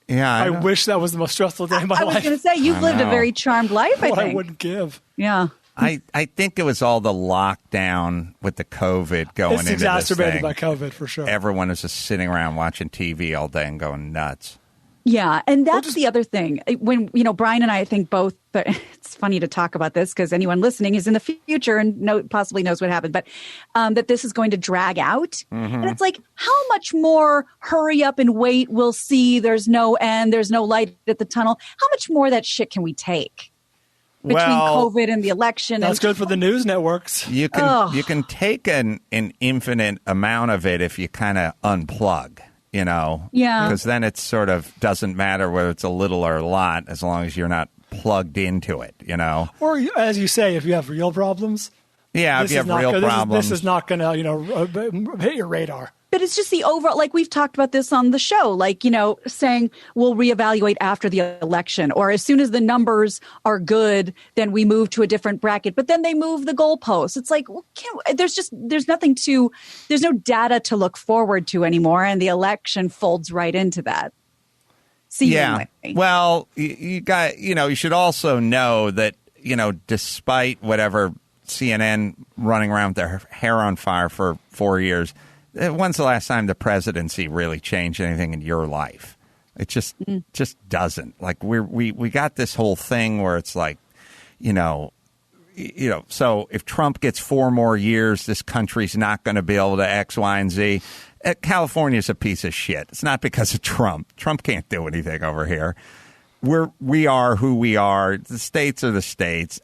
I wish that was the most stressful day of my life. I was going to say, you've lived a very charmed life, I What think. I wouldn't give. Yeah. I think it was all the lockdown with the COVID going It's into this exacerbated thing. by COVID, for sure. Everyone is just sitting around watching TV all day and going nuts. Yeah, and that's the other thing. When, Bryan and I think both, but it's funny to talk about this because anyone listening is in the future and possibly knows what happened, but that this is going to drag out. Mm-hmm. And it's like, how much more hurry up and wait, we'll see, there's no end, there's no light at the tunnel. How much more of that shit can we take? Between COVID and the election. That's good for the news networks. You can take an infinite amount of it if you kind of unplug. you know? Yeah. Because then it sort of doesn't matter whether it's a little or a lot as long as you're not plugged into it, you know? Or, as you say, if you have real problems. Yeah, if you have real problems. This is not going to, hit your radar. But it's just the overall, like we've talked about this on the show, like, saying we'll reevaluate after the election, or as soon as the numbers are good, then we move to a different bracket. But then they move the goalposts. It's like, there's no data to look forward to anymore. And the election folds right into that. Yeah. Well, you should also know that, despite whatever CNN running around with their hair on fire for 4 years, when's the last time the presidency really changed anything in your life? It just doesn't. Like we got this whole thing where it's like, so if Trump gets 4 more years, this country's not going to be able to X, Y, and Z. California's a piece of shit. It's not because of Trump. Trump can't do anything over here. We are who we are. The states are the states.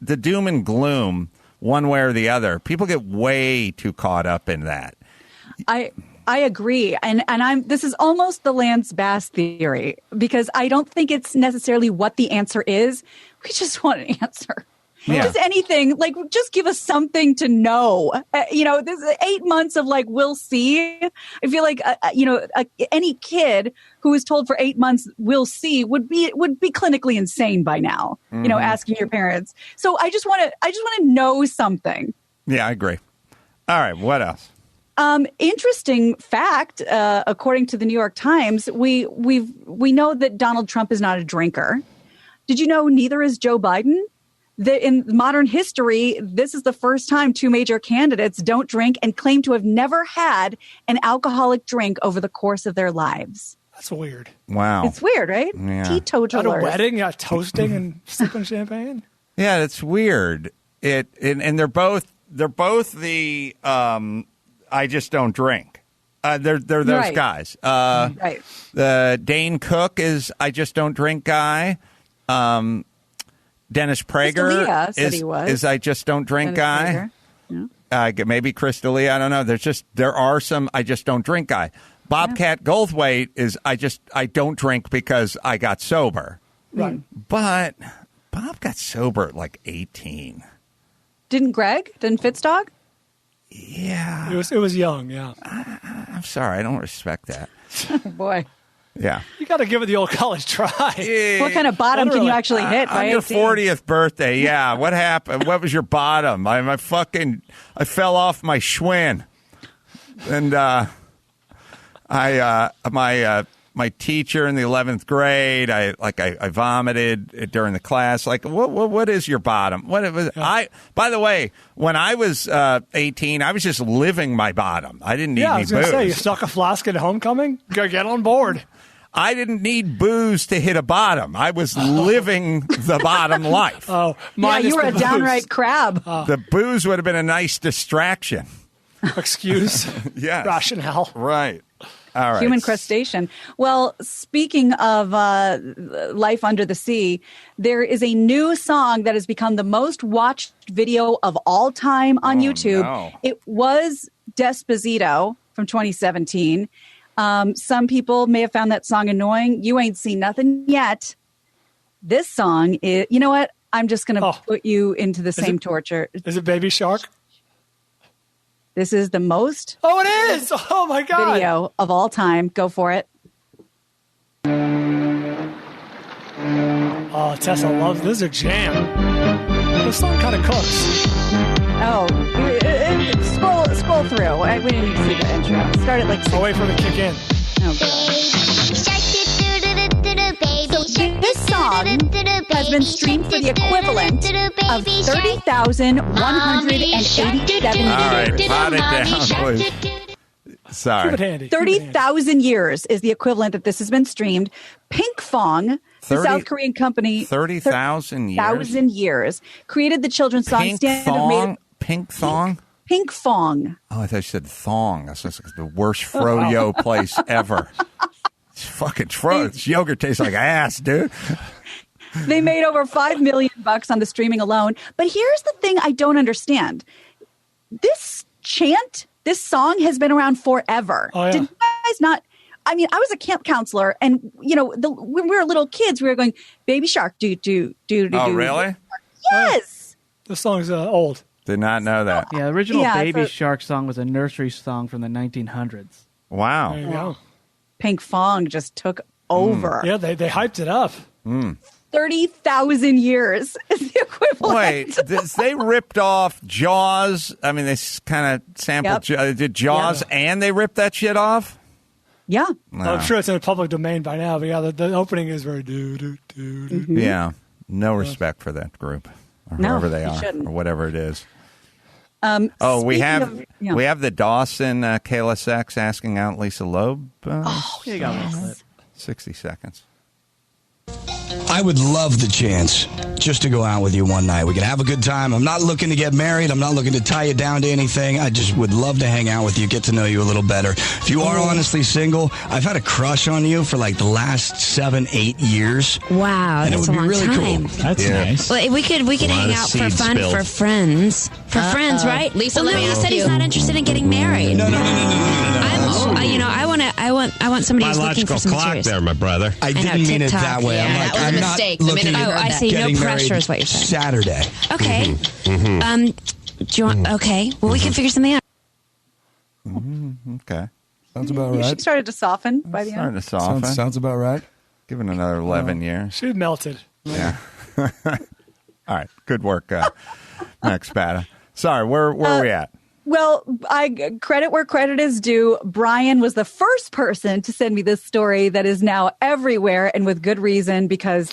The doom and gloom, one way or the other, people get way too caught up in that. I agree. And this is almost the Lance Bass theory, because I don't think it's necessarily what the answer is. We just want an answer. Yeah. Just anything, like, just give us something to know. This is 8 months of like, we'll see. I feel like, any kid who is told for 8 months, we'll see, would be clinically insane by now, asking your parents. So I just want to know something. Yeah, I agree. All right. What else? Interesting fact, according to the New York Times, we know that Donald Trump is not a drinker. Did you know neither is Joe Biden? That in modern history, this is the first time 2 major candidates don't drink and claim to have never had an alcoholic drink over the course of their lives. That's weird. Wow. It's weird, right? Yeah. Teetotalers. At a wedding, toasting and sipping champagne. Yeah, that's weird. And they're both the I just don't drink. They're those right. guys. Right. Dane Cook is I just don't drink guy. Dennis Prager is I just don't drink guy. Yeah. Maybe Chris D'Elia. I don't know. There are some I just don't drink guy. Bobcat Goldthwait is I don't drink because I got sober. Right. But Bob got sober at like 18. Didn't Fitzdog? Yeah. It was young, yeah. I'm sorry. I don't respect that. Boy. Yeah. You got to give it the old college try. Yeah. What kind of bottom can you actually hit by on your 18? 40th birthday, yeah. What happened? What was your bottom? I fell off my Schwinn. And my teacher in the 11th grade, I vomited during the class. Like, what is your bottom? What was by the way, when I was 18, I was just living my bottom. I didn't need any booze. I was going to say, you stuck a flask at homecoming? Go get on board. I didn't need booze to hit a bottom. I was living the bottom life. Oh, yeah, you were a downright crab. The booze would have been a nice distraction. Excuse. Yes. Rationale. Right. All right. Human crustacean. Well, speaking of life under the sea, there is a new song that has become the most watched video of all time on YouTube. No. It was Despacito from 2017. Some people may have found that song annoying. You ain't seen nothing yet. This song is, you know what? I'm just going to put you into the same torture. Is it Baby Shark? This is the most. Oh, it is! Oh, my God. Video of all time. Go for it. Oh, Tessa loves this. Is a jam. This song kind of cooks. Oh, scroll through. We didn't need to see the intro. Start it like. I'll wait for the kick in. Oh, God. So this song has been streamed for the equivalent of 30,187 years. All right, pot it down, please. Sorry. 30,000 years is the equivalent that this has been streamed. Pinkfong, the South Korean company, 30,000 years. 1,000 years, created the children's song Pinkfong? Pinkfong. Oh, I thought you said thong. That's like the worst froyo place ever. It's fucking This yogurt tastes like ass, dude. They made over $5 million on the streaming alone. But here's the thing I don't understand. This chant This song has been around forever. Oh, yeah. Did you guys not? I mean, I was a camp counselor, and when we were little kids, we were going Baby Shark, do. Oh, really? Yes. The song's old. Did not know that. Yeah, the original Baby Shark song was a nursery song from the 1900s. Wow. There you go. Pink Fong just took over. Yeah, they hyped it up. 30,000 years is the equivalent. Wait, they ripped off Jaws. I mean, they kind of sampled. Did Jaws and they ripped that shit off? Yeah. No. I'm sure it's in the public domain by now, but yeah, the opening is very do. Yeah. No respect for that group, or whoever they are, or whatever it is. We have the Dawson Kayla Sex asking out Lisa Loeb. Here you go. 60 seconds. I would love the chance just to go out with you one night. We can have a good time. I'm not looking to get married. I'm not looking to tie you down to anything. I just would love to hang out with you, get to know you a little better. If you are honestly single, I've had a crush on you for like the last 7-8 years. Wow, and that's it would a be long really time. cool. That's nice. Well, we could hang out for fun for friends. For friends, right? Lisa, let me you ask said you. he's not interested in getting married. No. I want somebody who's looking for some clock serious. there, my brother. I didn't mean it that way. Yeah, that was a I'm mistake. not The minute looking I at heard I see. No getting pressure married is what you're saying. Saturday. Okay. Do you want? Okay. Well, we can figure something out. Okay. Sounds about She right. started to soften by the Starting end. to soften. Sounds about right. Give it another 11 years. She melted. Yeah. All right. Good work, Max Spada. Sorry, where are we at? Well, I credit where credit is due. Bryan was the first person to send me this story that is now everywhere, and with good reason, because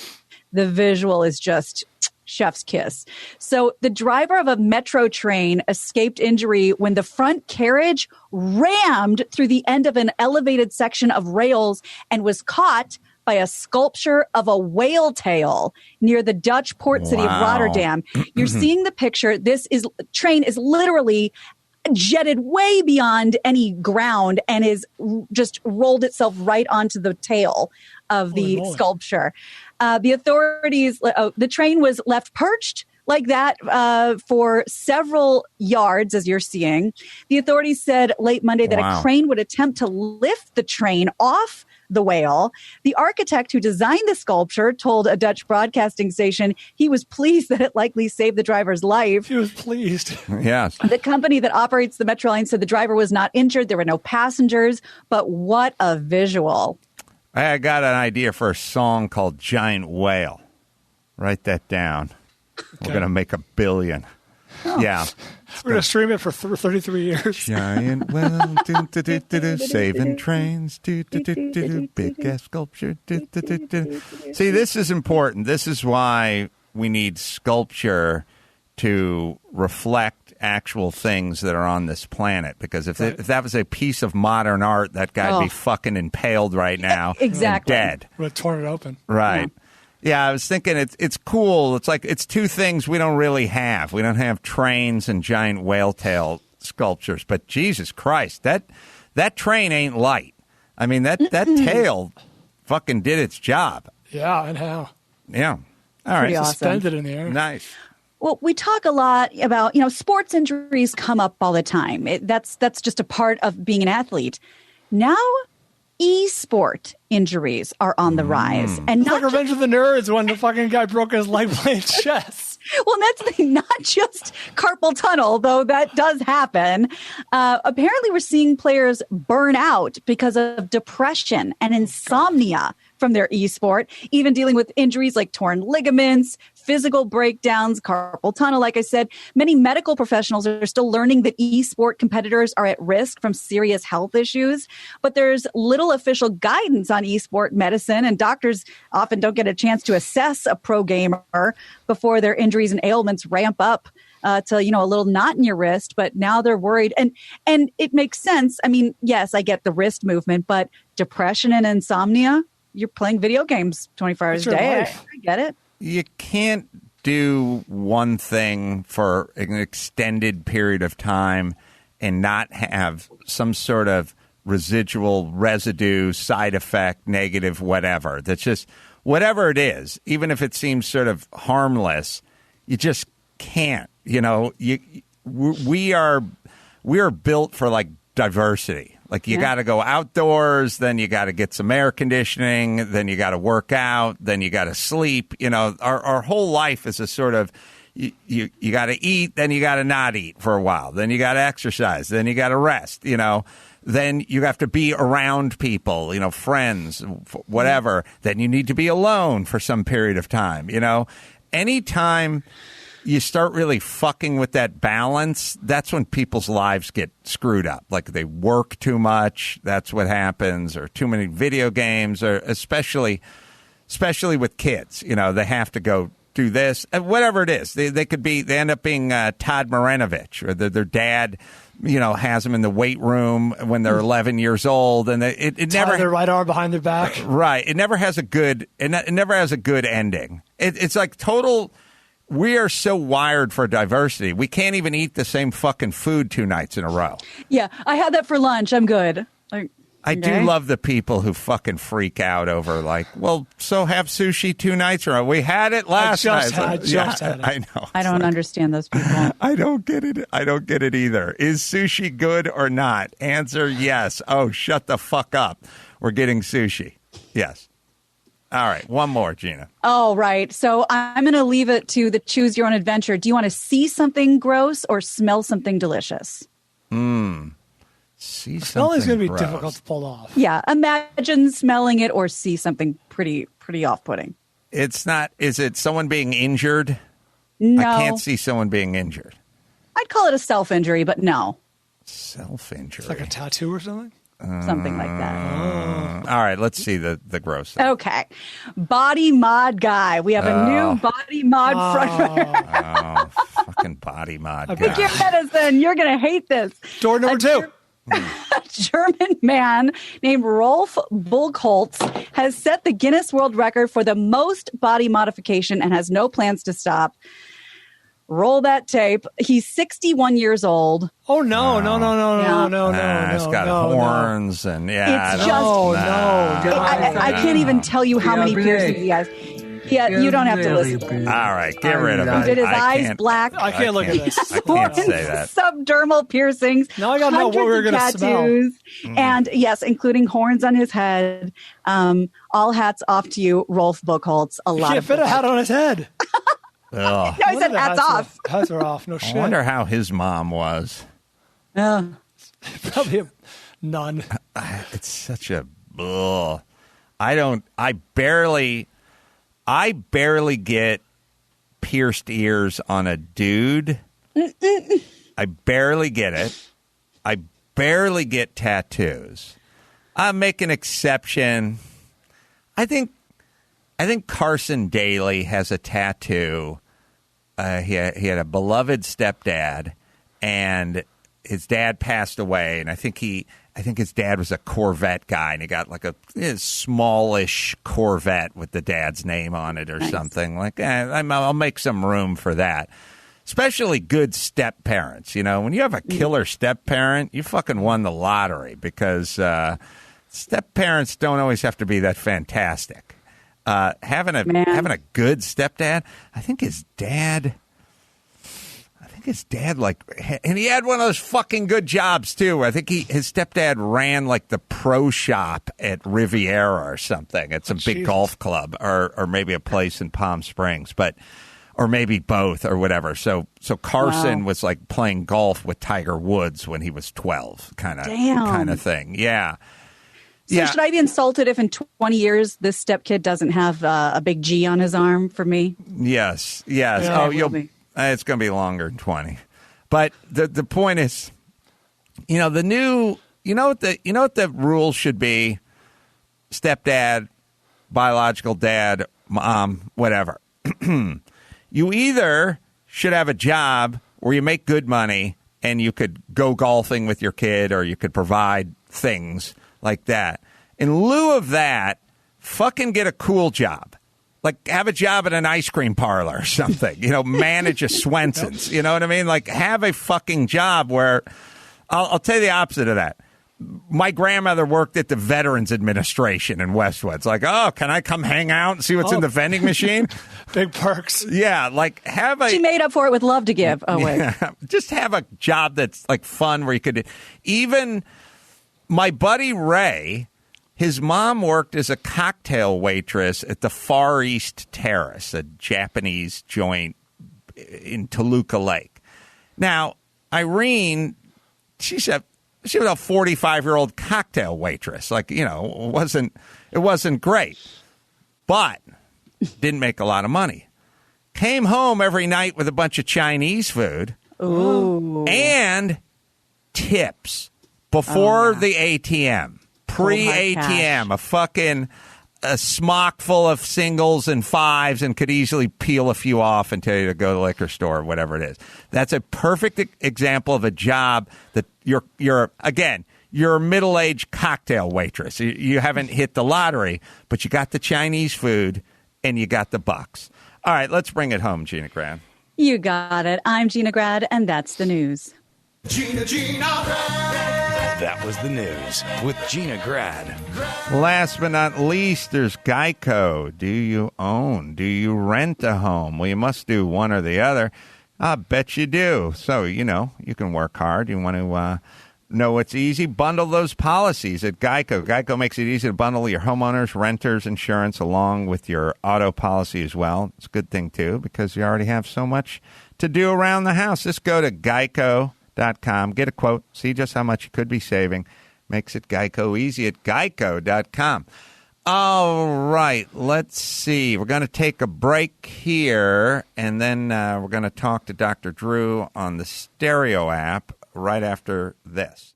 the visual is just chef's kiss. So the driver of a metro train escaped injury when the front carriage rammed through the end of an elevated section of rails and was caught by a sculpture of a whale tail near the Dutch port city of Rotterdam. You're seeing the picture. Train is literally jetted way beyond any ground and is just rolled itself right onto the tail of the sculpture. The authorities, the train was left perched like that for several yards, as you're seeing. The authorities said late Monday that a crane would attempt to lift the train off the whale. The architect who designed the sculpture told a Dutch broadcasting station he was pleased that it likely saved the driver's life. He was pleased. Yes. The company that operates the metro line said the driver was not injured. There were no passengers, but what a visual. I got an idea for a song called Giant Whale. Write that down. We're going to make $1 billion. Yeah. We're going to stream it for 33 years. Giant whale, saving trains, big gas sculpture. See, this is important. This is why we need sculpture to reflect actual things that are on this planet. Because if that was a piece of modern art, that guy'd be fucking impaled right now. Exactly. And dead. Would have torn it open. Right. Yeah, I was thinking it's cool. It's like it's two things we don't really have. We don't have trains and giant whale tail sculptures. But Jesus Christ, that train ain't light. I mean, that tail fucking did its job. Yeah, and how? Yeah. All right. Awesome. Suspended in the air. Nice. Well, we talk a lot about, sports injuries come up all the time. That's just a part of being an athlete. Now, eSport injuries are on the rise. And It's like Revenge of the Nerds when the fucking guy broke his leg playing chess. Well, that's the thing, not just carpal tunnel, though that does happen. Apparently, we're seeing players burn out because of depression and insomnia from their eSport, even dealing with injuries like torn ligaments, physical breakdowns, carpal tunnel, like I said. Many medical professionals are still learning that eSport competitors are at risk from serious health issues, but there's little official guidance on eSport medicine, and doctors often don't get a chance to assess a pro gamer before their injuries and ailments ramp up to, a little knot in your wrist, but now they're worried. And it makes sense. I mean, yes, I get the wrist movement, but depression and insomnia, you're playing video games 24 hours a day. I get it. You can't do one thing for an extended period of time and not have some sort of residual residue, side effect, negative, whatever. That's just whatever it is, even if it seems sort of harmless, you just can't. We are we are built for like diversity. Like you got to go outdoors, then you got to get some air conditioning, then you got to work out, then you got to sleep. You know, our whole life is a sort of you got to eat, then you got to not eat for a while, then you got to exercise, then you got to rest. You know, then you have to be around people, you know, friends, whatever. Then you need to be alone for some period of time. You know, anytime you start really fucking with that balance, that's when people's lives get screwed up. Like they work too much, that's what happens, or too many video games, or especially with kids. You know, they have to go do this, whatever it is. They end up being Todd Marinovich, or their dad, you know, has them in the weight room when they're 11 years old, and it never their right arm behind their back. Right. It never has a good. It never has a good ending. It's like total. We are so wired for diversity. We can't even eat the same fucking food 2 nights in a row. Yeah, I had that for lunch. I'm good. Like, I do love the people who fucking freak out over like, well, so have sushi 2 nights in a row. We had it last night. I just had it. I know. I don't understand those people. I don't get it. I don't get it either. Is sushi good or not? Answer yes. Oh, shut the fuck up. We're getting sushi. Yes. All right, one more, Gina. Oh, right. So I'm going to leave it to the choose your own adventure. Do you want to see something gross or smell something delicious? See something Smell is going to be gross. difficult to pull off. Yeah, imagine smelling it or see something pretty off-putting. It's not. Is it someone being injured? No. I can't see someone being injured. I'd call it a self-injury, but no. Self-injury. It's like a tattoo or something? Something like that. All right, let's see the gross thing. Okay. Body mod guy. We have a new body mod frontrunner. Oh, fucking body mod guy. Pick your medicine. You're going to hate this. Door number 2. A German man named Rolf Buchholz has set the Guinness World Record for the most body modification and has no plans to stop. Roll that tape. He's 61 years old. Oh, no. It's got horns and It's just no. I can't even tell you how many piercings he has. Yeah, you don't have to listen to it. All right, get rid of it. He did his eyes black. I can't look at this. I can't say that. Subdermal piercings. Now I got to know what we're going to smell. And yes, including horns on his head. All hats off to you, Rolf Buchholz. You can't fit a hat on his head. Ugh. No, he said hats off. Hats are off. No shit. I wonder how his mom was. Yeah. Probably a nun. It's such a. Ugh. I barely get pierced ears on a dude. I barely get it. I barely get tattoos. I make an exception. I think Carson Daly has a tattoo. He had a beloved stepdad, and his dad passed away. And I think his dad was a Corvette guy, and he got like a smallish Corvette with the dad's name on it or something. Like, I'll make some room for that. Especially good step parents. You know, when you have a killer step parent, you fucking won the lottery, because step parents don't always have to be that fantastic. Having a good stepdad, I think his dad, and he had one of those fucking good jobs too. I think his stepdad ran like the pro shop at Riviera or something. It's a big golf club, or maybe a place in Palm Springs, or maybe both, or whatever. So Carson was like playing golf with Tiger Woods when he was 12, kind of thing. Yeah. So should I be insulted if in 20 years this stepkid doesn't have a big G on his arm for me? Yes. Yeah, it's going to be longer than 20. But the point is, you know, what the rules should be? Stepdad, biological dad, mom, whatever. You either should have a job where you make good money and you could go golfing with your kid, or you could provide things like that. In lieu of that, fucking get a cool job. Like, have a job at an ice cream parlor or something. You know, manage a Swenson's. You know what I mean? Like, have a fucking job where I'll tell you the opposite of that. my grandmother worked at the Veterans Administration in Westwood. It's like, oh, can I come hang out and see what's in the vending machine? Big perks. Yeah, like have a... She made up for it with love to give. Oh, wait. Yeah, just have a job that's like fun where you could... Even my buddy Ray, his mom worked as a cocktail waitress at the Far East Terrace, a Japanese joint in Toluca Lake. Now, Irene, she was a 45-year-old cocktail waitress. Like, you know, it wasn't great, but didn't make a lot of money. Came home every night with a bunch of Chinese food. Ooh. And tips before the ATM, pre-ATM, a smock full of singles and fives, and could easily peel a few off and tell you to go to the liquor store or whatever it is. That's a perfect example of a job that you're a middle-aged cocktail waitress. You haven't hit the lottery, but you got the Chinese food and you got the bucks. All right, let's bring it home, Gina Grad. You got it. I'm Gina Grad, and that's the news. Gina Grad. That was the news with Gina Grad. Last but not least, there's Geico. Do you own? Do you rent a home? Well, you must do one or the other. I bet you do. So, you know, you can work hard. You want to know what's easy? Bundle those policies at Geico. Geico makes it easy to bundle your homeowners, renters insurance along with your auto policy as well. It's a good thing, too, because you already have so much to do around the house. Just go to Geico.com, get a quote, see just how much you could be saving. Makes it Geico easy at Geico.com. All right, let's see. We're going to take a break here, and then we're going to talk to Dr. Drew on the Stereo app right after this.